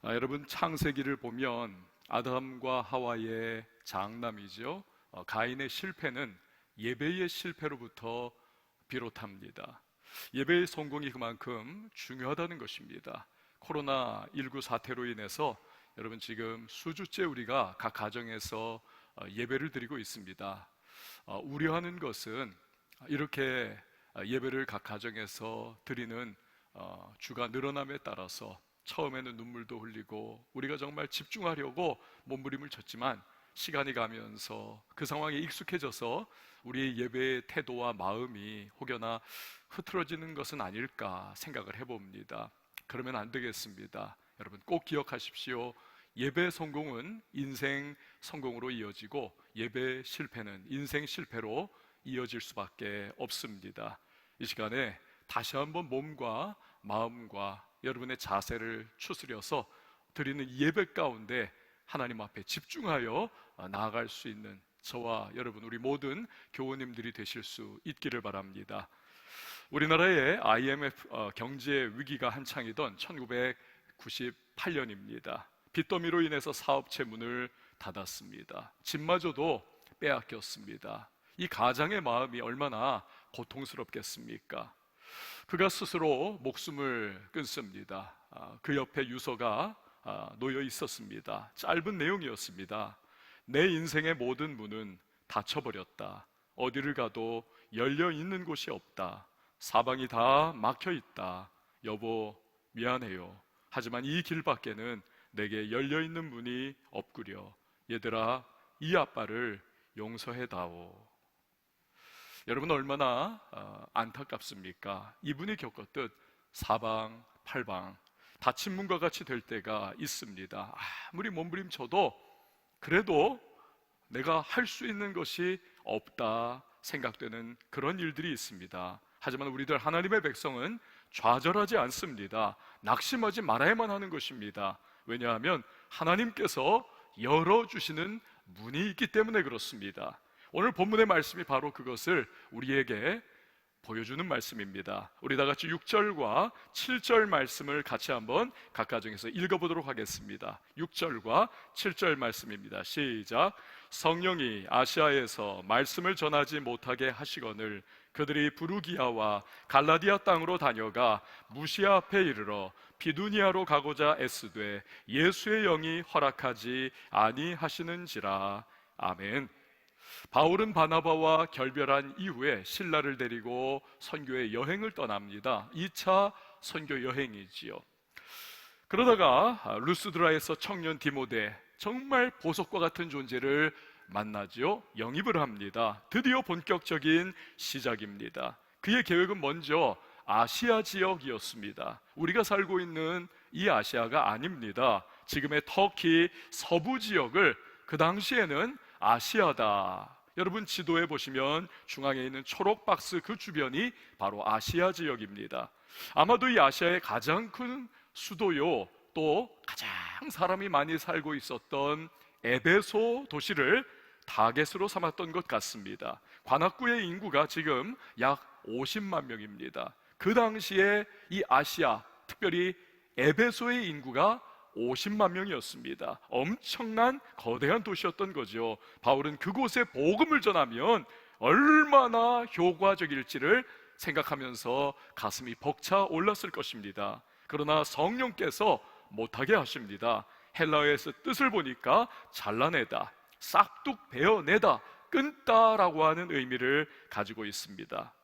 여러분, 창세기를 보면 아담과 하와의 장남이죠. 가인의 실패는 예배의 실패로부터 비롯합니다. 예배의 성공이 그만큼 중요하다는 것입니다. 코로나19 사태로 인해서 여러분, 지금 수주째 우리가 각 가정에서 예배를 드리고 있습니다. 우려하는 것은 이렇게 예배를 각 가정에서 드리는 주가 늘어남에 따라서 처음에는 눈물도 흘리고 우리가 정말 집중하려고 몸부림을 쳤지만 시간이 가면서 그 상황에 익숙해져서 우리의 예배의 태도와 마음이 혹여나 흐트러지는 것은 아닐까 생각을 해봅니다. 그러면 안 되겠습니다. 여러분, 꼭 기억하십시오. 예배 성공은 인생 성공으로 이어지고 예배 실패는 인생 실패로 이어질 수밖에 없습니다. 이 시간에 다시 한번 몸과 마음과 여러분의 자세를 추스려서 드리는 예배 가운데 하나님 앞에 집중하여 나아갈 수 있는 저와 여러분, 우리 모든 교우님들이 되실 수 있기를 바랍니다. 우리나라의 IMF 경제 위기가 한창이던 1998년입니다. 빚더미로 인해서 사업체 문을 닫았습니다. 집마저도 빼앗겼습니다. 이 가장의 마음이 얼마나 고통스럽겠습니까? 그가 스스로 목숨을 끊습니다. 그 옆에 유서가 놓여 있었습니다. 짧은 내용이었습니다. 내 인생의 모든 문은 닫혀버렸다. 어디를 가도 열려 있는 곳이 없다. 사방이 다 막혀 있다. 여보, 미안해요. 하지만 이 길 밖에는 내게 열려 있는 문이 없구려. 얘들아, 이 아빠를 용서해다오. 여러분, 얼마나 안타깝습니까? 이분이 겪었듯 사방 팔방 닫힌 문과 같이 될 때가 있습니다. 아무리 몸부림쳐도 그래도 내가 할 수 있는 것이 없다 생각되는 그런 일들이 있습니다. 하지만 우리들 하나님의 백성은 좌절하지 않습니다. 낙심하지 말아야만 하는 것입니다. 왜냐하면 하나님께서 열어주시는 문이 있기 때문에 그렇습니다. 오늘 본문의 말씀이 바로 그것을 우리에게 보여주는 말씀입니다. 우리 다 같이 6절과 7절 말씀을 같이 한번 각 가정에서 읽어보도록 하겠습니다. 6절과 7절 말씀입니다. 시작. 성령이 아시아에서 말씀을 전하지 못하게 하시거늘 그들이 부르기아와 갈라디아 땅으로 다녀가 무시아 앞에 이르러 비두니아로 가고자 애쓰되 예수의 영이 허락하지 아니하시는지라. 아멘. 바울은 바나바와 결별한 이후에 신라를 데리고 선교의 여행을 떠납니다. 2차 선교 여행이지요. 그러다가 루스드라에서 청년 디모데, 정말 보석과 같은 존재를 만나지요. 영입을 합니다. 드디어 본격적인 시작입니다. 그의 계획은 먼저 아시아 지역이었습니다. 우리가 살고 있는 이 아시아가 아닙니다. 지금의 터키 서부 지역을 그 당시에는 아시아다. 여러분, 지도에 보시면 중앙에 있는 초록 박스 그 주변이 바로 아시아 지역입니다. 아마도 이 아시아의 가장 큰 수도요, 또 가장 사람이 많이 살고 있었던 에베소 도시를 타겟으로 삼았던 것 같습니다. 관악구의 인구가 지금 약 50만 명입니다. 그 당시에 이 아시아, 특별히 에베소의 인구가 50만 명이었습니다. 엄청난 거대한 도시였던 거죠. 바울은 그곳에 복음을 전하면 얼마나 효과적일지를 생각하면서 가슴이 벅차 올랐을 것입니다. 그러나 성령께서 못하게 하십니다. 헬라어에서 뜻을 보니까 잘라내다, 싹둑 베어내다, 끊다라고 하는 의미를 가지고 있습니다.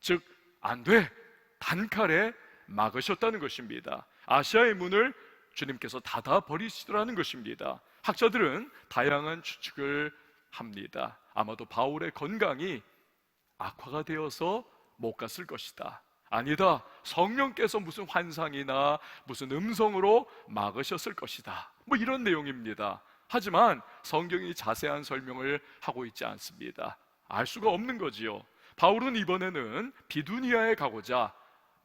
즉, 안 돼, 단칼에 막으셨다는 것입니다. 아시아의 문을 주님께서 닫아버리시더라는 것입니다. 학자들은 다양한 추측을 합니다. 아마도 바울의 건강이 악화가 되어서 못 갔을 것이다. 아니다, 성령께서 무슨 환상이나 무슨 음성으로 막으셨을 것이다. 뭐 이런 내용입니다. 하지만 성경이 자세한 설명을 하고 있지 않습니다. 알 수가 없는 거지요. 바울은 이번에는 비두니아에 가고자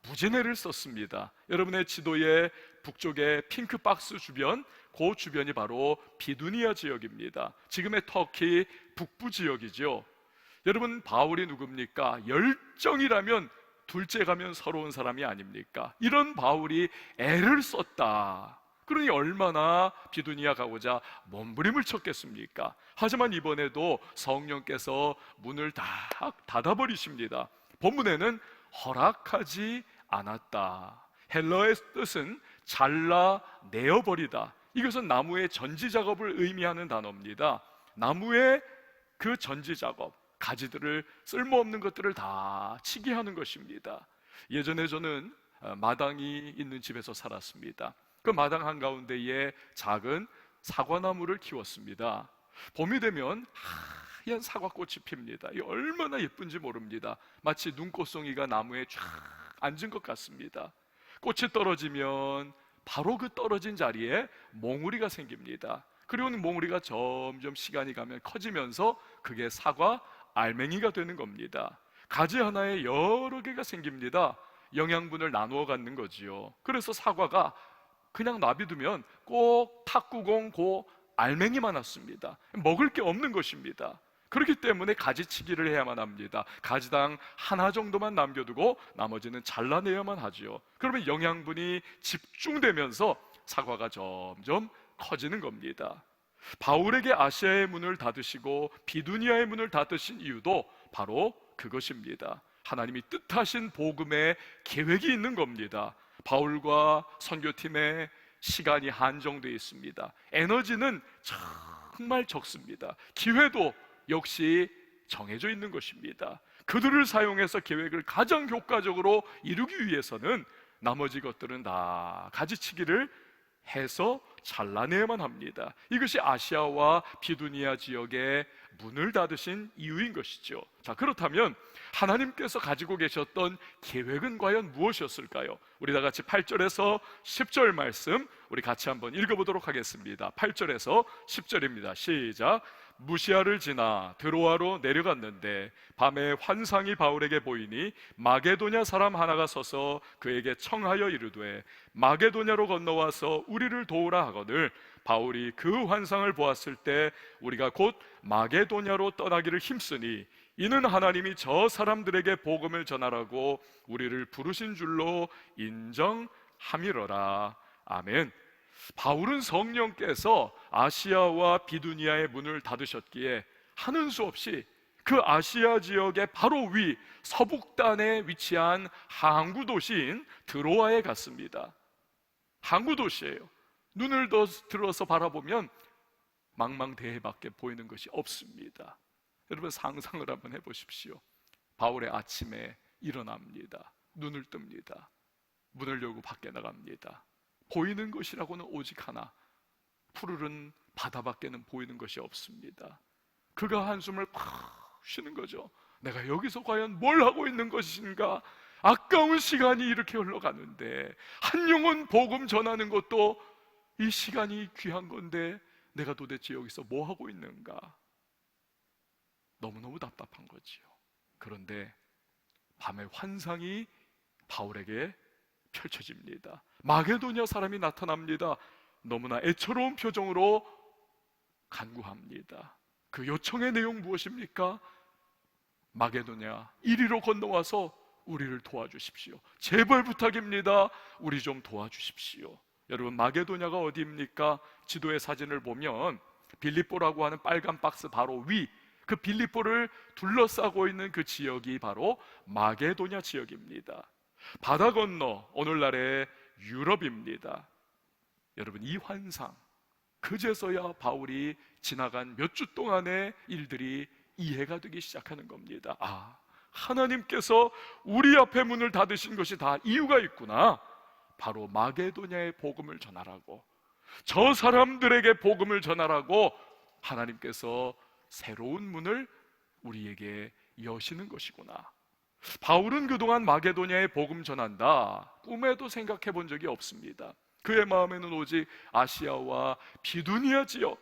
무제네를 썼습니다. 여러분의 지도의 북쪽의 핑크 박스 주변, 그 주변이 바로 비두니아 지역입니다. 지금의 터키 북부 지역이죠. 여러분, 바울이 누굽니까? 열정이라면 둘째 가면 서러운 사람이 아닙니까? 이런 바울이 애를 썼다. 그러니 얼마나 비두니아 가고자 몸부림을 쳤겠습니까? 하지만 이번에도 성령께서 문을 다 닫아버리십니다. 본문에는 허락하지 않았다. 헬러의 뜻은 잘라내어버리다. 이것은 나무의 전지 작업을 의미하는 단어입니다. 나무의 그 전지 작업, 가지들을, 쓸모없는 것들을 다 치게 하는 것입니다. 예전에 저는 마당이 있는 집에서 살았습니다. 그 마당 한가운데에 작은 사과나무를 키웠습니다. 봄이 되면 하얀 사과꽃이 핍니다. 이 얼마나 예쁜지 모릅니다. 마치 눈꽃송이가 나무에 쫙 앉은 것 같습니다. 꽃이 떨어지면 바로 그 떨어진 자리에 몽우리가 생깁니다. 그리고 몽우리가 점점 시간이 가면 커지면서 그게 사과 알맹이가 되는 겁니다. 가지 하나에 여러 개가 생깁니다. 영양분을 나누어 갖는 거지요. 그래서 사과가 그냥 놔두면 꼭 탁구공 그 알맹이만 났습니다. 먹을 게 없는 것입니다. 그렇기 때문에 가지치기를 해야만 합니다. 가지당 하나 정도만 남겨두고 나머지는 잘라내야만 하지요. 그러면 영양분이 집중되면서 사과가 점점 커지는 겁니다. 바울에게 아시아의 문을 닫으시고 비두니아의 문을 닫으신 이유도 바로 그것입니다. 하나님이 뜻하신 복음의 계획이 있는 겁니다. 바울과 선교팀의 시간이 한정되어 있습니다. 에너지는 정말 적습니다. 기회도 역시 정해져 있는 것입니다. 그들을 사용해서 계획을 가장 효과적으로 이루기 위해서는 나머지 것들은 다 가지치기를 해서 잘라내야만 합니다. 이것이 아시아와 비두니아 지역의 문을 닫으신 이유인 것이죠. 자, 그렇다면 하나님께서 가지고 계셨던 계획은 과연 무엇이었을까요? 우리 다 같이 8절에서 10절 말씀 우리 같이 한번 읽어보도록 하겠습니다. 8절에서 10절입니다. 시작. 무시아를 지나 드로아로 내려갔는데 밤에 환상이 바울에게 보이니 마게도냐 사람 하나가 서서 그에게 청하여 이르되 마게도냐로 건너와서 우리를 도우라 하거늘 바울이 그 환상을 보았을 때 우리가 곧 마게도냐로 떠나기를 힘쓰니 이는 하나님이 저 사람들에게 복음을 전하라고 우리를 부르신 줄로 인정함이러라. 아멘. 바울은 성령께서 아시아와 비두니아의 문을 닫으셨기에 하는 수 없이 그 아시아 지역의 바로 위 서북단에 위치한 항구 도시인 드로아에 갔습니다. 항구 도시예요. 눈을 들어서 바라보면 망망대해밖에 보이는 것이 없습니다. 여러분 상상을 한번 해보십시오. 바울의 아침에 일어납니다. 눈을 뜹니다. 문을 열고 밖에 나갑니다. 보이는 것이라고는 오직 하나, 푸르른 바다밖에는 보이는 것이 없습니다. 그가 한숨을 팍 쉬는 거죠. 내가 여기서 과연 뭘 하고 있는 것인가? 아까운 시간이 이렇게 흘러가는데, 한 영혼 복음 전하는 것도 이 시간이 귀한 건데 내가 도대체 여기서 뭐 하고 있는가? 너무너무 답답한 거지요. 그런데 밤에 환상이 바울에게 펼쳐집니다. 마게도냐 사람이 나타납니다. 너무나 애처로운 표정으로 간구합니다. 그 요청의 내용 무엇입니까? 마게도냐 이리로 건너와서 우리를 도와주십시오. 제발 부탁입니다. 우리 좀 도와주십시오. 여러분 마게도냐가 어디입니까? 지도의 사진을 보면 빌립보라고 하는 빨간 박스 바로 위, 그 빌립보를 둘러싸고 있는 그 지역이 바로 마게도냐 지역입니다. 바다 건너 오늘날의 유럽입니다. 여러분 이 환상, 그제서야 바울이 지나간 몇 주 동안의 일들이 이해가 되기 시작하는 겁니다. 아, 하나님께서 우리 앞에 문을 닫으신 것이 다 이유가 있구나. 바로 마게도냐의 복음을 전하라고, 저 사람들에게 복음을 전하라고 하나님께서 새로운 문을 우리에게 여시는 것이구나. 바울은 그동안 마게도냐의 복음 전한다 꿈에도 생각해 본 적이 없습니다. 그의 마음에는 오직 아시아와 비두니아 지역,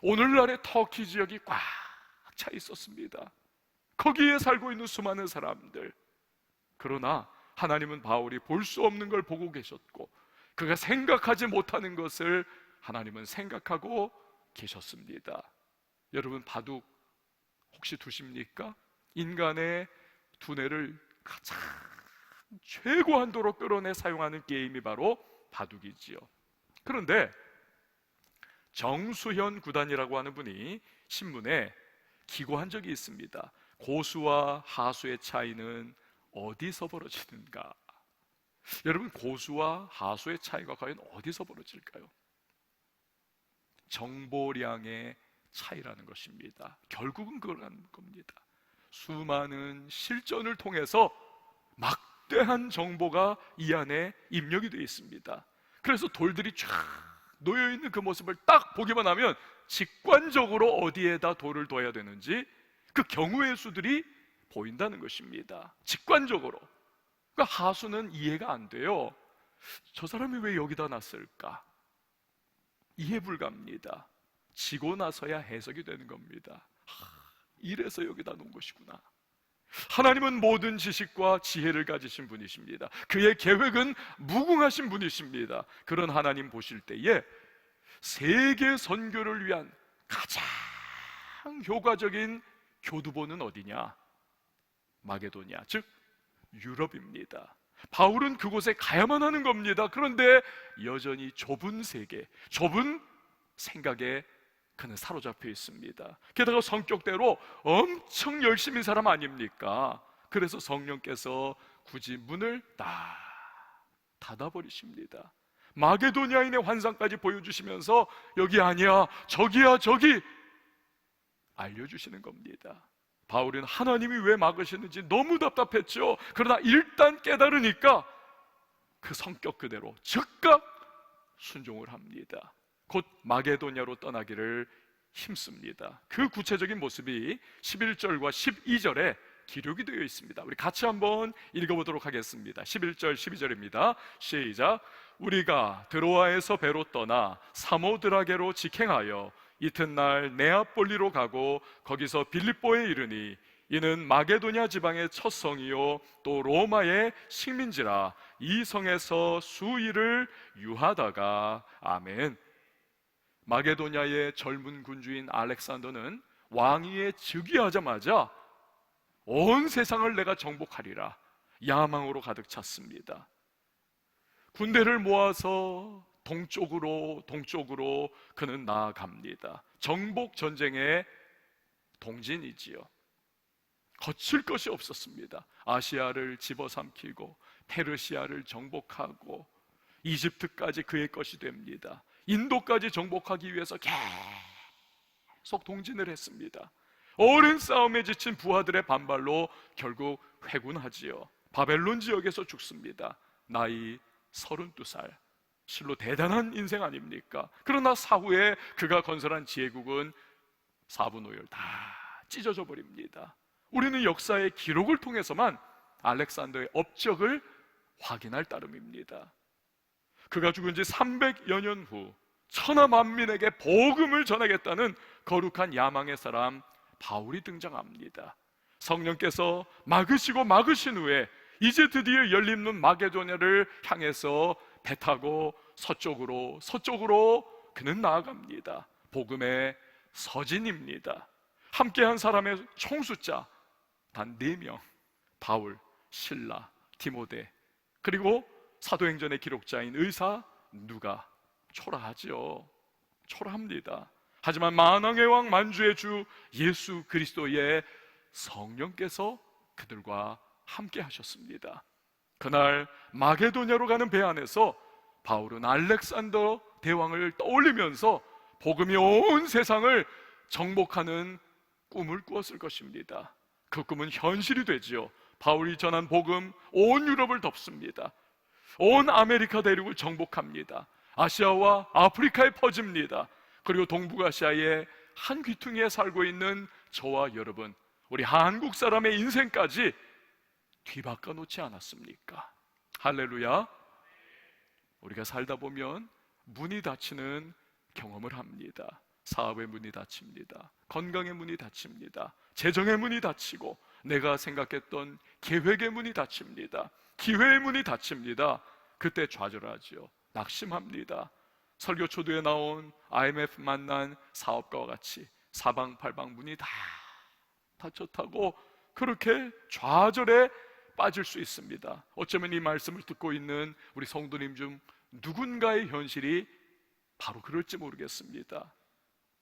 오늘날의 터키 지역이 꽉 차 있었습니다. 거기에 살고 있는 수많은 사람들. 그러나 하나님은 바울이 볼 수 없는 걸 보고 계셨고, 그가 생각하지 못하는 것을 하나님은 생각하고 계셨습니다. 여러분 바둑 혹시 두십니까? 인간의 두뇌를 가장 최고한도로 끌어내 사용하는 게임이 바로 바둑이지요. 그런데 정수현 구단이라고 하는 분이 신문에 기고한 적이 있습니다. 고수와 하수의 차이는 어디서 벌어지는가? 여러분, 고수와 하수의 차이가 과연 어디서 벌어질까요? 정보량의 차이라는 것입니다. 결국은 그러는 겁니다. 수많은 실전을 통해서 막대한 정보가 이 안에 입력이 되어 있습니다. 그래서 돌들이 쫙 놓여있는 그 모습을 딱 보기만 하면 직관적으로 어디에다 돌을 둬야 되는지 그 경우의 수들이 보인다는 것입니다. 직관적으로. 그러니까 하수는 이해가 안 돼요. 저 사람이 왜 여기다 놨을까? 이해 불가합니다. 지고 나서야 해석이 되는 겁니다. 이래서 여기다 놓은 것이구나. 하나님은 모든 지식과 지혜를 가지신 분이십니다. 그의 계획은 무궁하신 분이십니다. 그런 하나님 보실 때에 세계 선교를 위한 가장 효과적인 교두보는 어디냐? 마게도냐, 즉 유럽입니다. 바울은 그곳에 가야만 하는 겁니다. 그런데 여전히 좁은 세계, 좁은 생각에 그는 사로잡혀 있습니다. 게다가 성격대로 엄청 열심히 사람 아닙니까? 그래서 성령께서 굳이 문을 딱 닫아버리십니다. 마게도냐인의 환상까지 보여주시면서 여기 아니야, 저기야, 저기 알려주시는 겁니다. 바울은 하나님이 왜 막으시는지 너무 답답했죠. 그러나 일단 깨달으니까 그 성격 그대로 즉각 순종을 합니다. 곧 마게도냐로 떠나기를 힘씁니다. 그 구체적인 모습이 11절과 12절에 기록이 되어 있습니다. 우리 같이 한번 읽어보도록 하겠습니다. 11절 12절입니다 시작. 우리가 드로아에서 배로 떠나 사모드라게로 직행하여 이튿날 네아폴리로 가고 거기서 빌립보에 이르니 이는 마게도냐 지방의 첫 성이요 또 로마의 식민지라. 이 성에서 수일을 유하다가 아멘. 마게도냐의 젊은 군주인 알렉산더는 왕위에 즉위하자마자 온 세상을 내가 정복하리라 야망으로 가득 찼습니다. 군대를 모아서 동쪽으로 그는 나아갑니다. 정복 전쟁의 동진이지요. 거칠 것이 없었습니다. 아시아를 집어삼키고 페르시아를 정복하고 이집트까지 그의 것이 됩니다. 인도까지 정복하기 위해서 계속 동진을 했습니다. 오랜 싸움에 지친 부하들의 반발로 결국 회군하지요. 바벨론 지역에서 죽습니다. 나이 32살. 실로 대단한 인생 아닙니까? 그러나 사후에 그가 건설한 지혜국은 4분 5열 다 찢어져 버립니다. 우리는 역사의 기록을 통해서만 알렉산더의 업적을 확인할 따름입니다. 그가 죽은 지 300여 년 후 천하 만민에게 복음을 전하겠다는 거룩한 야망의 사람 바울이 등장합니다. 성령께서 막으신 후에 이제 드디어 열린 눈 마게도냐를 향해서 배 타고 서쪽으로 그는 나아갑니다. 복음의 서진입니다. 함께한 사람의 총 숫자 단 4명. 바울, 실라, 디모데, 그리고 사도행전의 기록자인 의사 누가. 초라하죠. 초라합니다. 하지만 만왕의 왕 만주의 주 예수 그리스도의 성령께서 그들과 함께 하셨습니다. 그날 마게도냐로 가는 배 안에서 바울은 알렉산더 대왕을 떠올리면서 복음이 온 세상을 정복하는 꿈을 꾸었을 것입니다. 그 꿈은 현실이 되지요. 바울이 전한 복음 온 유럽을 덮습니다. 온 아메리카 대륙을 정복합니다. 아시아와 아프리카에 퍼집니다. 그리고 동북아시아의 한 귀퉁이에 살고 있는 저와 여러분, 우리 한국 사람의 인생까지 뒤바꿔 놓지 않았습니까? 할렐루야. 우리가 살다 보면 문이 닫히는 경험을 합니다. 사업의 문이 닫힙니다. 건강의 문이 닫힙니다. 재정의 문이 닫히고 내가 생각했던 계획의 문이 닫힙니다. 기회의 문이 닫힙니다. 그때 좌절하지요. 낙심합니다. 설교 초두에 나온 IMF 만난 사업가와 같이 사방팔방 문이 다 닫혔다고 그렇게 좌절에 빠질 수 있습니다. 어쩌면 이 말씀을 듣고 있는 우리 성도님 중 누군가의 현실이 바로 그럴지 모르겠습니다.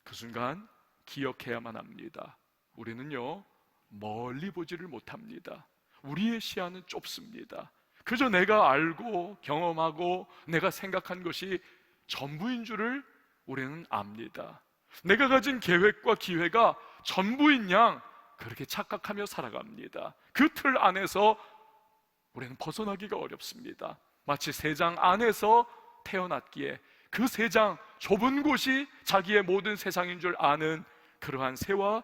그 순간 기억해야만 합니다. 우리는요, 멀리 보지를 못합니다. 우리의 시야는 좁습니다. 그저 내가 알고 경험하고 내가 생각한 것이 전부인 줄을 우리는 압니다. 내가 가진 계획과 기회가 전부인 양 그렇게 착각하며 살아갑니다. 그 틀 안에서 우리는 벗어나기가 어렵습니다. 마치 새장 안에서 태어났기에 그 새장 좁은 곳이 자기의 모든 세상인 줄 아는 그러한 새와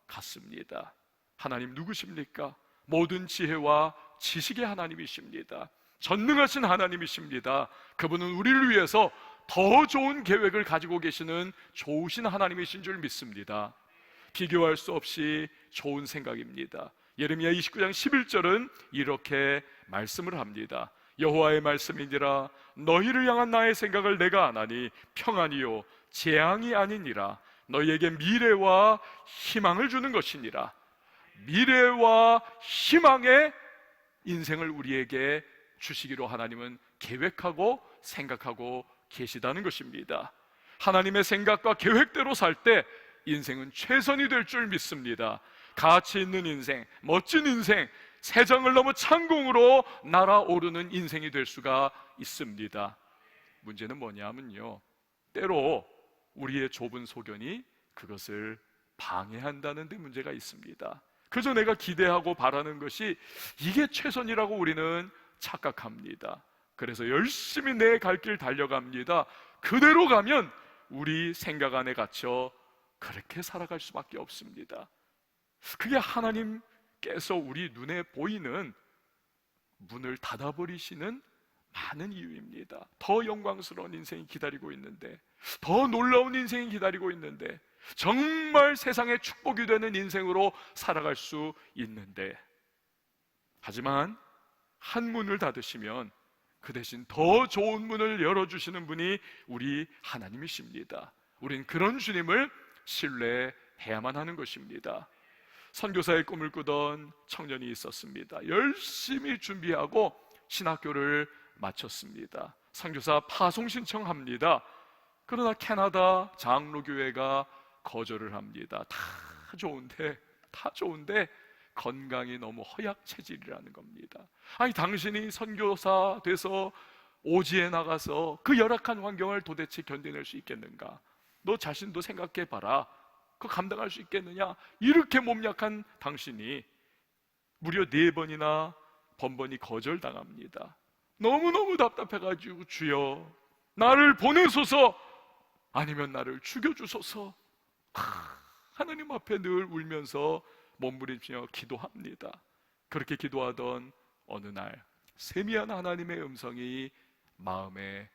같습니다. 하나님 누구십니까? 모든 지혜와 지식의 하나님이십니다. 전능하신 하나님이십니다. 그분은 우리를 위해서 더 좋은 계획을 가지고 계시는 좋으신 하나님이신 줄 믿습니다. 비교할 수 없이 좋은 생각입니다. 예레미야 29장 11절은 이렇게 말씀을 합니다. 여호와의 말씀이니라. 너희를 향한 나의 생각을 내가 아나니 평안이요 재앙이 아니니라. 너희에게 미래와 희망을 주는 것이니라. 미래와 희망의 인생을 우리에게 주시기로 하나님은 계획하고 생각하고 계시다는 것입니다. 하나님의 생각과 계획대로 살 때 인생은 최선이 될 줄 믿습니다. 가치 있는 인생, 멋진 인생, 세상을 넘어 창공으로 날아오르는 인생이 될 수가 있습니다. 문제는 뭐냐면요, 때로 우리의 좁은 소견이 그것을 방해한다는 데 문제가 있습니다. 그저 내가 기대하고 바라는 것이 이게 최선이라고 우리는 착각합니다. 그래서 열심히 내 갈 길 달려갑니다. 그대로 가면 우리 생각 안에 갇혀 그렇게 살아갈 수밖에 없습니다. 그게 하나님께서 우리 눈에 보이는 문을 닫아버리시는 많은 이유입니다. 더 영광스러운 인생이 기다리고 있는데, 더 놀라운 인생이 기다리고 있는데, 정말 세상에 축복이 되는 인생으로 살아갈 수 있는데, 하지만 한 문을 닫으시면 그 대신 더 좋은 문을 열어주시는 분이 우리 하나님이십니다. 우린 그런 주님을 신뢰해야만 하는 것입니다. 선교사의 꿈을 꾸던 청년이 있었습니다. 열심히 준비하고 신학교를 마쳤습니다. 선교사 파송 신청합니다. 그러나 캐나다 장로교회가 거절을 합니다. 다 좋은데 건강이 너무 허약 체질이라는 겁니다. 아니, 당신이 선교사 돼서 오지에 나가서 그 열악한 환경을 도대체 견뎌낼 수 있겠는가? 너 자신도 생각해봐라. 그거 감당할 수 있겠느냐? 이렇게 몸 약한 당신이 무려 4번이나 번번이 거절당합니다. 너무너무 답답해가지고, 주여 나를 보내소서, 아니면 나를 죽여주소서. 하나님 앞에 늘 울면서 몸부림치며 기도합니다. 그렇게 기도하던 어느 날 세미한 하나님의 음성이 마음에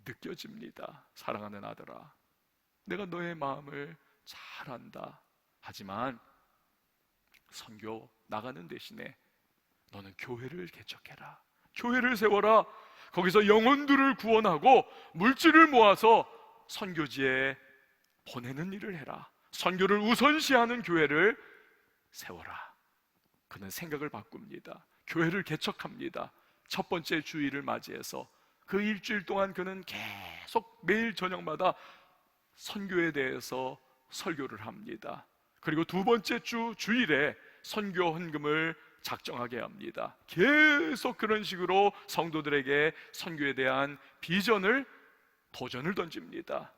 느껴집니다. 사랑하는 아들아, 내가 너의 마음을 잘 안다. 하지만 선교 나가는 대신에 너는 교회를 개척해라. 교회를 세워라. 거기서 영혼들을 구원하고 물질을 모아서 선교지에 보내는 일을 해라. 선교를 우선시하는 교회를 세워라. 그는 생각을 바꿉니다. 교회를 개척합니다. 첫 번째 주일을 맞이해서 그 일주일 동안 그는 계속 매일 저녁마다 선교에 대해서 설교를 합니다. 그리고 두 번째 주일에 선교 헌금을 작정하게 합니다. 계속 그런 식으로 성도들에게 선교에 대한 비전을, 도전을 던집니다.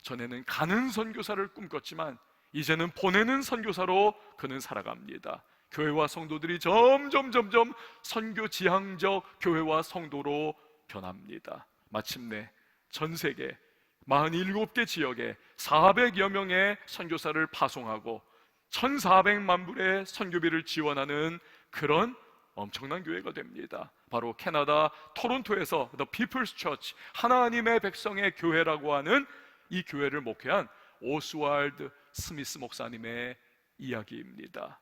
전에는 가는 선교사를 꿈꿨지만 이제는 보내는 선교사로 그는 살아갑니다. 교회와 성도들이 점점 선교 지향적 교회와 성도로 변합니다. 마침내 전 세계 47개 지역에 400여 명의 선교사를 파송하고 1,400만 불의 선교비를 지원하는 그런 엄청난 교회가 됩니다. 바로 캐나다 토론토에서 The People's Church, 하나님의 백성의 교회라고 하는 이 교회를 목회한 오스왈드 스미스 목사님의 이야기입니다.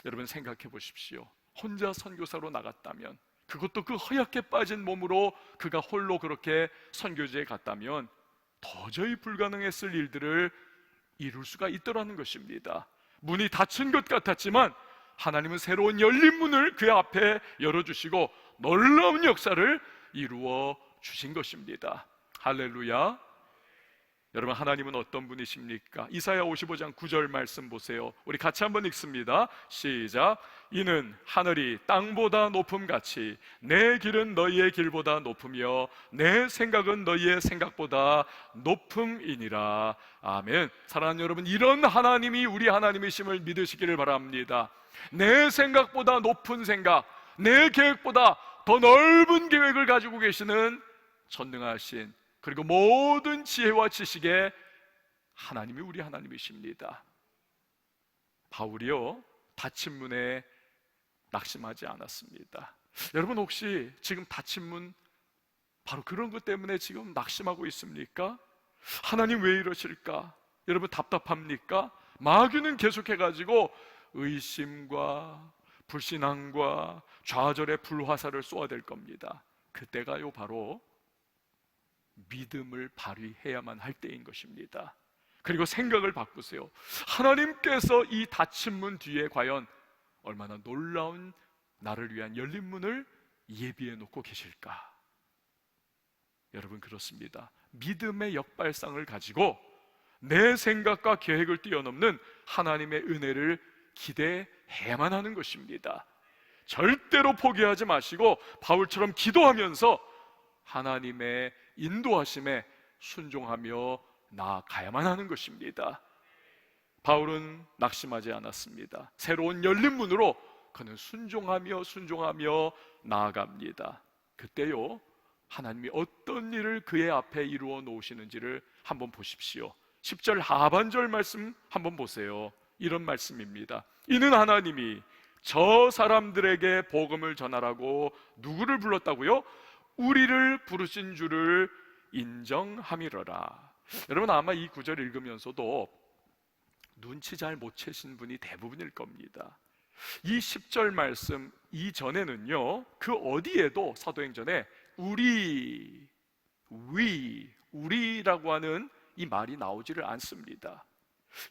여러분 생각해 보십시오. 혼자 선교사로 나갔다면, 그것도 그 허약게 빠진 몸으로 그가 홀로 그렇게 선교지에 갔다면 도저히 불가능했을 일들을 이룰 수가 있더라는 것입니다. 문이 닫힌 것 같았지만 하나님은 새로운 열린 문을 그 앞에 열어주시고 놀라운 역사를 이루어 주신 것입니다. 할렐루야. 여러분, 하나님은 어떤 분이십니까? 이사야 55장 9절 말씀 보세요. 우리 같이 한번 읽습니다. 시작. 이는 하늘이 땅보다 높음같이 내 길은 너희의 길보다 높으며 내 생각은 너희의 생각보다 높음이니라. 아멘. 사랑하는 여러분, 이런 하나님이 우리 하나님이심을 믿으시기를 바랍니다. 내 생각보다 높은 생각, 내 계획보다 더 넓은 계획을 가지고 계시는 전능하신, 그리고 모든 지혜와 지식의 하나님이 우리 하나님이십니다. 바울이요, 닫힌 문에 낙심하지 않았습니다. 여러분, 혹시 지금 닫힌 문, 바로 그런 것 때문에 지금 낙심하고 있습니까? 하나님 왜 이러실까? 여러분, 답답합니까? 마귀는 계속해가지고 의심과 불신앙과 좌절의 불화살을 쏘아댈 겁니다. 그때가요, 바로 믿음을 발휘해야만 할 때인 것입니다. 그리고 생각을 바꾸세요. 하나님께서 이 닫힌 문 뒤에 과연 얼마나 놀라운 나를 위한 열린 문을 예비해 놓고 계실까? 여러분, 그렇습니다. 믿음의 역발상을 가지고 내 생각과 계획을 뛰어넘는 하나님의 은혜를 기대해야만 하는 것입니다. 절대로 포기하지 마시고 바울처럼 기도하면서 하나님의 인도하심에 순종하며 나아가야만 하는 것입니다. 바울은 낙심하지 않았습니다. 새로운 열린 문으로 그는 순종하며 나아갑니다. 그때요, 하나님이 어떤 일을 그의 앞에 이루어 놓으시는지를 한번 보십시오. 10절 하반절 말씀 한번 보세요. 이런 말씀입니다. 이는 하나님이 저 사람들에게 복음을 전하라고 누구를 불렀다고요? 우리를 부르신 줄을 인정함이러라. 여러분, 아마 이 구절 읽으면서도 눈치 잘 못 채신 분이 대부분일 겁니다. 이 10절 말씀 이전에는요, 그 어디에도 사도행전에 우리라고 하는 이 말이 나오지를 않습니다.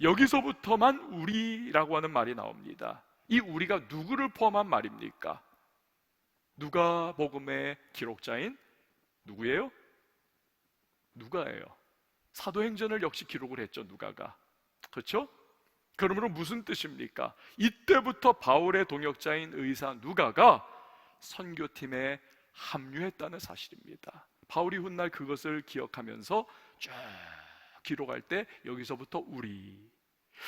여기서부터만 우리라고 하는 말이 나옵니다. 이 우리가 누구를 포함한 말입니까? 누가복음의 기록자인 누구예요? 누가예요. 사도행전을 역시 기록을 했죠, 누가가. 그렇죠? 그러므로 무슨 뜻입니까? 이때부터 바울의 동역자인 의사 누가가 선교팀에 합류했다는 사실입니다. 바울이 훗날 그것을 기억하면서 쭉 기록할 때 여기서부터 우리,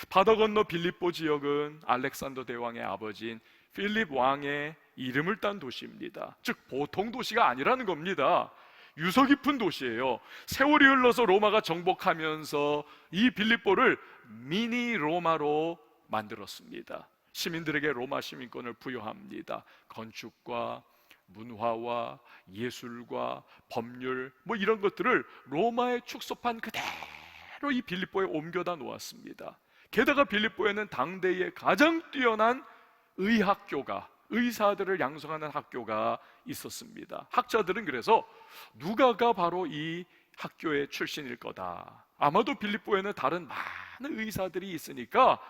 바다 건너 빌립보 지역은 알렉산더 대왕의 아버지인 필립 왕의 이름을 딴 도시입니다. 즉 보통 도시가 아니라는 겁니다. 유서 깊은 도시예요. 세월이 흘러서 로마가 정복하면서 이 빌립보를 미니 로마로 만들었습니다. 시민들에게 로마 시민권을 부여합니다. 건축과 문화와 예술과 법률, 이런 것들을 로마의 축소판 그대로 이 빌립보에 옮겨다 놓았습니다. 게다가 빌립보에는 당대의 가장 뛰어난 의학교가, 의사들을 양성하는 학교가 있었습니다. 학자들은 그래서 누가가 바로 이 학교의 출신일 거다. 아마도 빌립보에는 다른 많은 의사들이 있으니까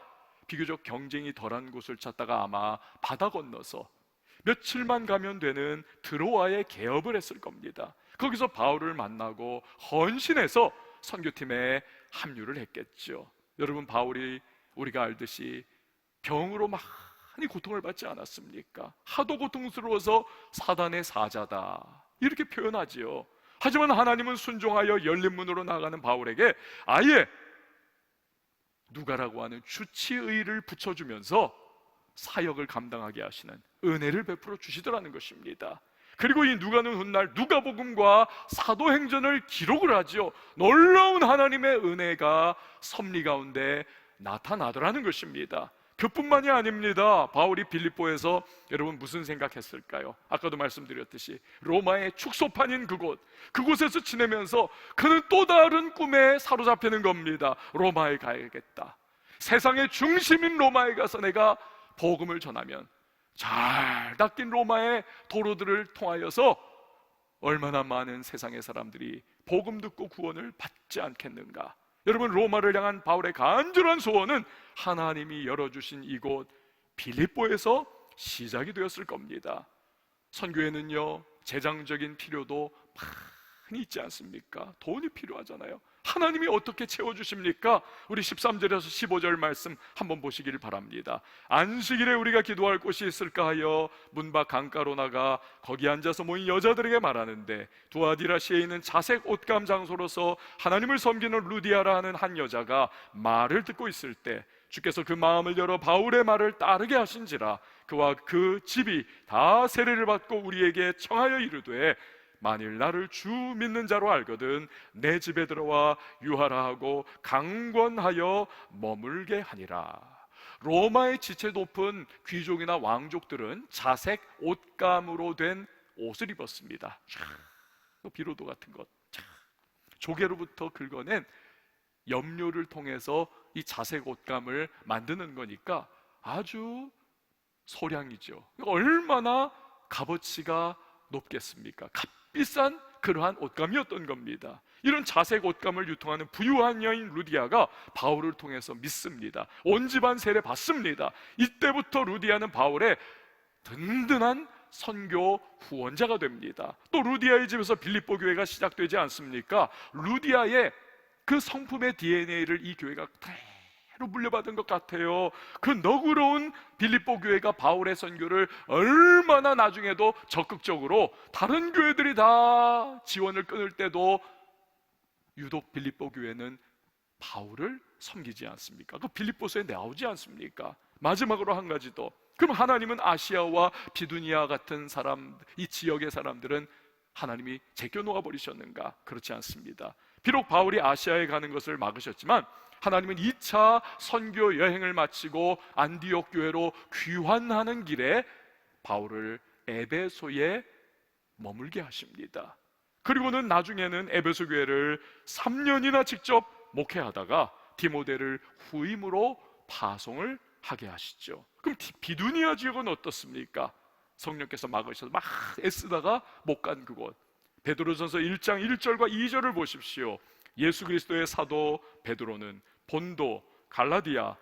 비교적 경쟁이 덜한 곳을 찾다가 아마 바다 건너서 며칠만 가면 되는 드로아에 개업을 했을 겁니다. 거기서 바울을 만나고 헌신해서 선교팀에 합류를 했겠죠. 여러분, 바울이 우리가 알듯이 병으로 많이 고통을 받지 않았습니까? 하도 고통스러워서 사단의 사자다, 이렇게 표현하지요. 하지만 하나님은 순종하여 열린 문으로 나가는 바울에게 아예 누가라고 하는 주치의를 붙여주면서 사역을 감당하게 하시는 은혜를 베풀어 주시더라는 것입니다. 그리고 이 누가는 훗날 누가복음과 사도행전을 기록을 하죠. 놀라운 하나님의 은혜가 섭리 가운데 나타나더라는 것입니다. 그뿐만이 아닙니다. 바울이 빌립보에서 여러분 무슨 생각했을까요? 아까도 말씀드렸듯이 로마의 축소판인 그곳에서 지내면서 그는 또 다른 꿈에 사로잡히는 겁니다. 로마에 가야겠다. 세상의 중심인 로마에 가서 내가 복음을 전하면 잘 닦인 로마의 도로들을 통하여서 얼마나 많은 세상의 사람들이 복음 듣고 구원을 받지 않겠는가. 여러분, 로마를 향한 바울의 간절한 소원은 하나님이 열어주신 이곳 빌립보에서 시작이 되었을 겁니다. 선교에는요, 재정적인 필요도 많이 있지 않습니까? 돈이 필요하잖아요. 하나님이 어떻게 채워주십니까? 우리 13절에서 15절 말씀 한번 보시기를 바랍니다. 안식일에 우리가 기도할 곳이 있을까 하여 문 밖 강가로 나가 거기 앉아서 모인 여자들에게 말하는데, 두아디라시에 있는 자색 옷감 장소로서 하나님을 섬기는 루디아라 하는 한 여자가 말을 듣고 있을 때 주께서 그 마음을 열어 바울의 말을 따르게 하신지라. 그와 그 집이 다 세례를 받고 우리에게 청하여 이르되, 만일 나를 주 믿는 자로 알거든 내 집에 들어와 유하라 하고 강권하여 머물게 하니라. 로마의 지체 높은 귀족이나 왕족들은 자색 옷감으로 된 옷을 입었습니다. 비로도 같은 것, 조개로부터 긁어낸 염료를 통해서 이 자색 옷감을 만드는 거니까 아주 소량이죠. 얼마나 값어치가 높겠습니까? 값비싼 그러한 옷감이었던 겁니다. 이런 자색 옷감을 유통하는 부유한 여인 루디아가 바울을 통해서 믿습니다. 온 집안 세례 받습니다. 이때부터 루디아는 바울의 든든한 선교 후원자가 됩니다. 또 루디아의 집에서 빌립보 교회가 시작되지 않습니까? 루디아의 그 성품의 DNA를 이 교회가 그대로 물려받은 것 같아요. 그 너그러운 빌립보 교회가 바울의 선교를 얼마나 나중에도 적극적으로, 다른 교회들이 다 지원을 끊을 때도 유독 빌립보 교회는 바울을 섬기지 않습니까? 그 빌립보서에 나오지 않습니까? 마지막으로 한 가지 더. 그럼 하나님은 아시아와 비두니아 같은 사람, 이 지역의 사람들은 하나님이 제껴놓아 버리셨는가? 그렇지 않습니다. 비록 바울이 아시아에 가는 것을 막으셨지만 하나님은 2차 선교 여행을 마치고 안디옥 교회로 귀환하는 길에 바울을 에베소에 머물게 하십니다. 그리고는 나중에는 에베소 교회를 3년이나 직접 목회하다가 디모데를 후임으로 파송을 하게 하시죠. 그럼 비두니아 지역은 어떻습니까? 성령께서 막으셔서 막 애쓰다가 못 간 그곳, 베드로전서 1장 1절과 2절을 보십시오. 예수 그리스도의 사도 베드로는 본도, 갈라디아,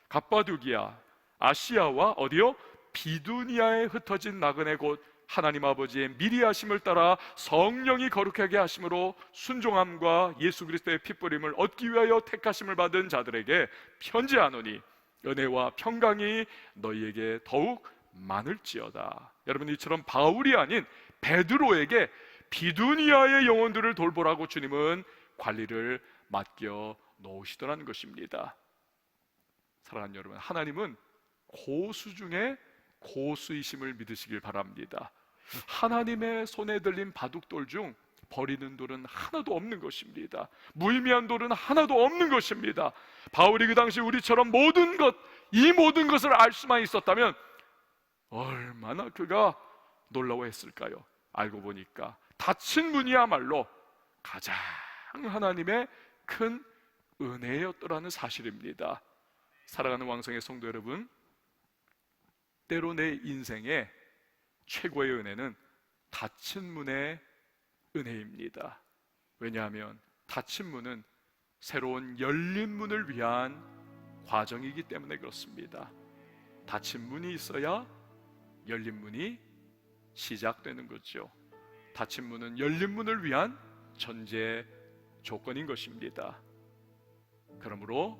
갑바두기아, 아시아와 어디요? 비두니아에 흩어진 나그네 곳 하나님 아버지의 미리 하심을 따라 성령이 거룩하게 하심으로 순종함과 예수 그리스도의 핏부림을 얻기 위하여 택하심을 받은 자들에게 편지하노니 은혜와 평강이 너희에게 더욱 많을지어다. 여러분, 이처럼 바울이 아닌 베드로에게 비두니아의 영혼들을 돌보라고 주님은 관리를 맡겨 놓으시더라는 것입니다. 사랑하는 여러분, 하나님은 고수 중에 고수이심을 믿으시길 바랍니다. 하나님의 손에 들린 바둑돌 중 버리는 돌은 하나도 없는 것입니다. 무의미한 돌은 하나도 없는 것입니다. 바울이 그 당시 우리처럼 이 모든 것을 알 수만 있었다면 얼마나 그가 놀라워했을까요? 알고 보니까 닫힌 문이야말로 가장 하나님의 큰 은혜였더라는 사실입니다. 사랑하는 왕성의 성도 여러분, 때로 내 인생의 최고의 은혜는 닫힌 문의 은혜입니다. 왜냐하면 닫힌 문은 새로운 열린 문을 위한 과정이기 때문에 그렇습니다. 닫힌 문이 있어야 열린 문이 시작되는 거죠. 닫힌 문은 열린 문을 위한 전제 조건인 것입니다. 그러므로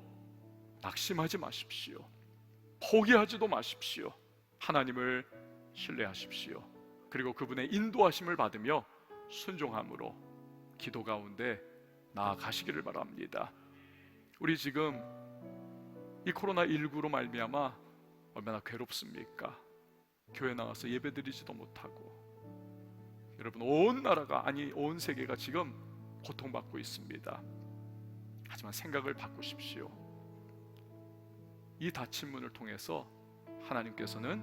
낙심하지 마십시오. 포기하지도 마십시오. 하나님을 신뢰하십시오. 그리고 그분의 인도하심을 받으며 순종함으로 기도 가운데 나아가시기를 바랍니다. 우리 지금 이 코로나19로 말미암아 얼마나 괴롭습니까? 교회 나와서 예배드리지도 못하고, 여러분, 온 나라가, 아니 온 세계가 지금 고통받고 있습니다. 하지만 생각을 바꾸십시오. 이 닫힌 문을 통해서 하나님께서는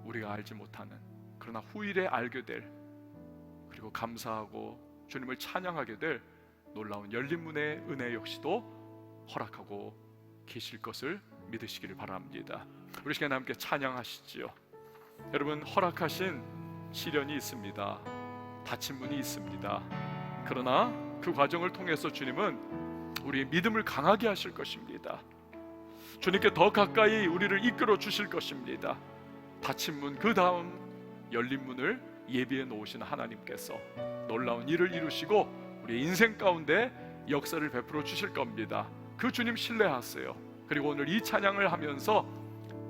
우리가 알지 못하는, 그러나 후일에 알게 될, 그리고 감사하고 주님을 찬양하게 될 놀라운 열린 문의 은혜 역시도 허락하고 계실 것을 믿으시기를 바랍니다. 우리 시간에 함께 찬양하시지요. 여러분, 허락하신 시련이 있습니다. 닫힌 문이 있습니다. 그러나 그 과정을 통해서 주님은 우리의 믿음을 강하게 하실 것입니다. 주님께 더 가까이 우리를 이끌어 주실 것입니다. 닫힌 문, 그 다음 열린 문을 예비해 놓으신 하나님께서 놀라운 일을 이루시고 우리 인생 가운데 역사를 베풀어 주실 겁니다. 그 주님 신뢰하세요. 그리고 오늘 이 찬양을 하면서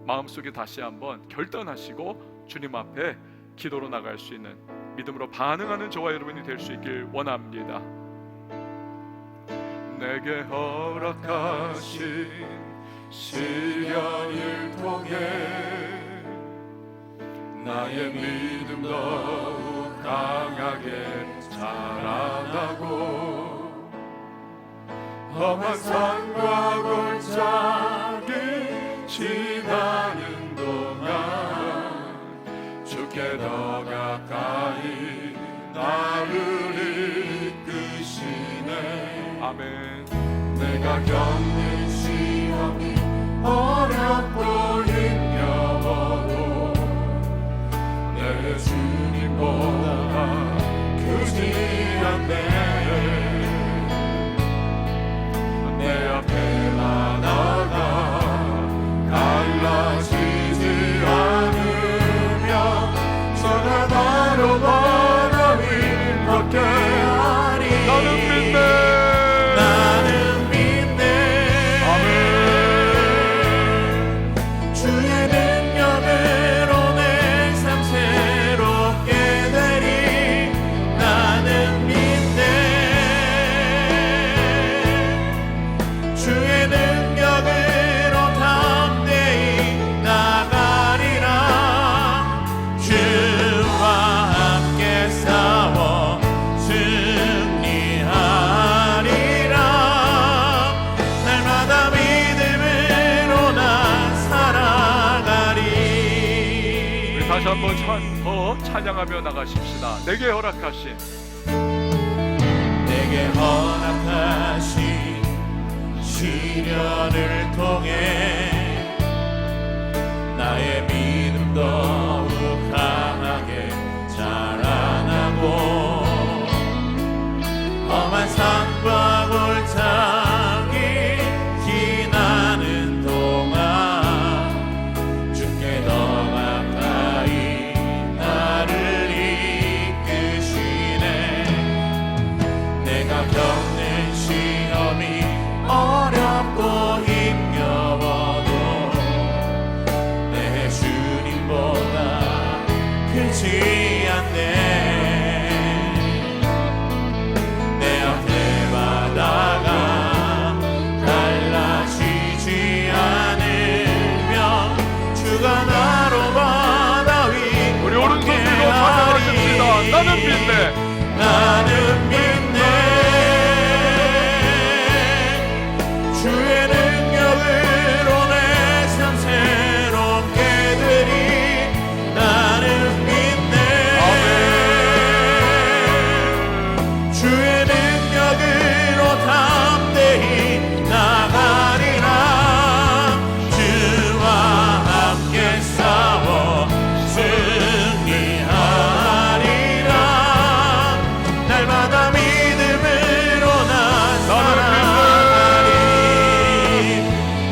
마음속에 다시 한번 결단하시고 주님 앞에 기도로 나갈 수 있는, 믿음으로 반응하는 저와 여러분이 될 수 있길 원합니다. 내게 허락하신 시련을 통해 나의 믿음 더욱 강하게 자라나고, 험한 산과 골짜기 지나는 동안 주께 더 가까이 나를 이끄시네. 아멘. 내가 겪는 시험이 어렵고 힘겨워도 내 주님보다 크지 않네. 내 앞에 바다가 갈라지지 않으며 저가 나로 바다 위 걷게 하리. 나는 믿네. 나는 믿네. 아멘. 주의 능력으로 내 삶 새롭게 되리. 나는 믿네. 주의 능력으로 담대히 나가리라. 주와 함께 싸워 승리하리라. 날마다 믿음으로 나 살아가리. 우리 다시 한번 더 찬양하며 나가십시다. 내게 허락하신 시련을 통해 나의 믿음 더욱 강하게 자라나고, 험한 산과 골짜기 지나는 동안 주께 더 가까이 나를 이끄시네. 내가 겪는 시험이 어렵고 힘겨워도 내 주님보다 크지 않네. 내 앞에 바다가 갈라지지 않으며 주가 나로 바다 위 우리 오른손 들고 찬양하십시다. 나는 믿네. 나는 믿네. 주의 능력으로 내 삶 새롭게 되리. 나는 믿네. 아멘. 주의 능력으로 담대히 나가리라. 주와 함께 싸워 승리하리라. 날마다 믿음으로 나 살아가리.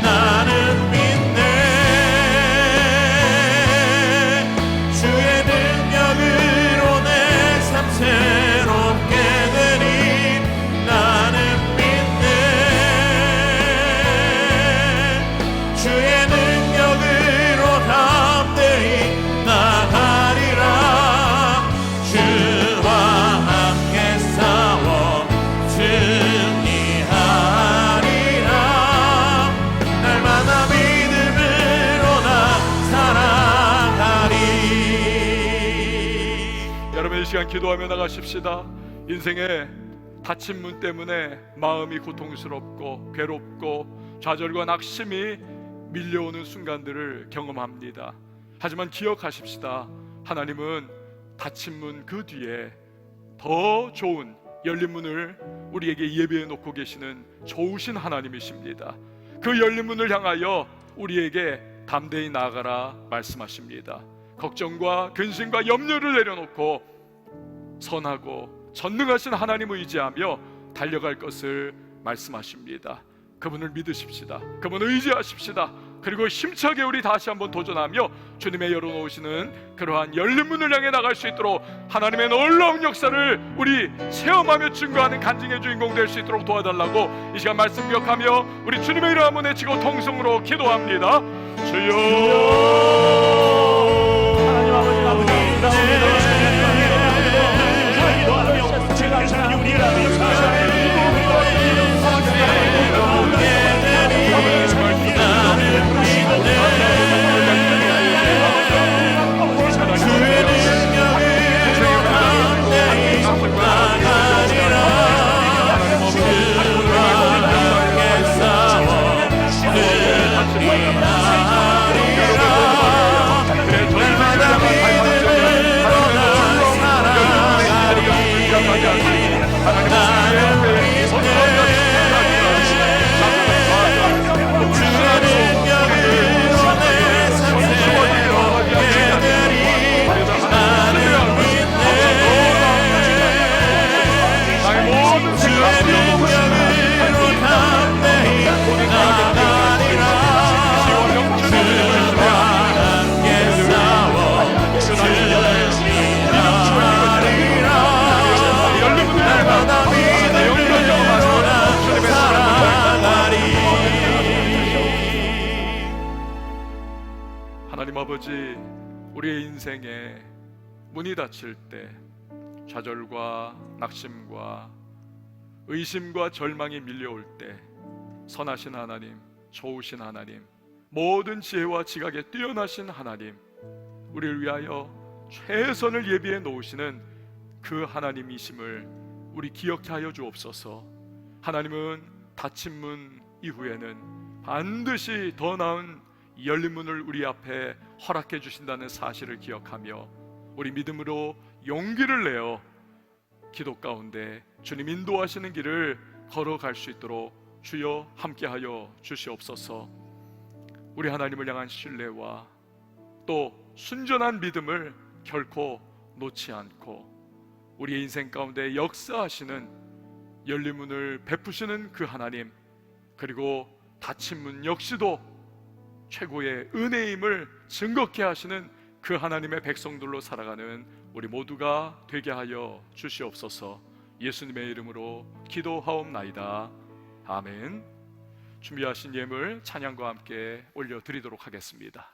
나는 믿네. 주의 능력으로 내 삶 새롭게 되리. 나는 믿네. 주의 능력으로 담대히 나가리라. 주와 함께 싸워 승리하리라. 날마다 믿음으로 나 살아가리. 여러분 이 시간 기도하며 나가십시다. 인생의 닫힌 문 때문에 마음이 고통스럽고 괴롭고 좌절과 낙심이 밀려오는 순간들을 경험합니다. 하지만 기억하십시다. 하나님은 닫힌 문 그 뒤에 더 좋은 열린 문을 우리에게 예비해 놓고 계시는 좋으신 하나님이십니다. 그 열린 문을 향하여 우리에게 담대히 나아가라 말씀하십니다. 걱정과 근심과 염려를 내려놓고 선하고 전능하신 하나님을 의지하며 달려갈 것을 말씀하십니다. 그분을 믿으십시다. 그분을 의지하십시다. 그리고 힘차게 우리 다시 한번 도전하며 주님의 열어놓으시는 그러한 열린 문을 향해 나갈 수 있도록 하나님의 놀라운 역사를 우리 체험하며 증거하는 간증의 주인공 될 수 있도록 도와달라고 이 시간 말씀 기억하며 우리 주님의 이름 한번 외치고 통성으로 기도합니다. 주여, 하나님 아버지 감사합니다. 기도하며 제가 우리 하나님 아버지, 우리의 인생에 문이 닫힐 때 좌절과 낙심과 의심과 절망이 밀려올 때 선하신 하나님, 좋으신 하나님, 모든 지혜와 지각에 뛰어나신 하나님, 우리를 위하여 최선을 예비해 놓으시는 그 하나님이심을 우리 기억케 하여 주옵소서. 하나님은 닫힌 문 이후에는 반드시 더 나은 열린 문을 우리 앞에 허락해 주신다는 사실을 기억하며 우리 믿음으로 용기를 내어 기도 가운데 주님 인도하시는 길을 걸어갈 수 있도록 주여 함께하여 주시옵소서. 우리 하나님을 향한 신뢰와 또 순전한 믿음을 결코 놓지 않고 우리의 인생 가운데 역사하시는 열린 문을 베푸시는 그 하나님, 그리고 닫힌 문 역시도 최고의 은혜임을 증거케 하시는 그 하나님의 백성들로 살아가는 우리 모두가 되게 하여 주시옵소서. 예수님의 이름으로 기도하옵나이다. 아멘. 준비하신 예물 찬양과 함께 올려드리도록 하겠습니다.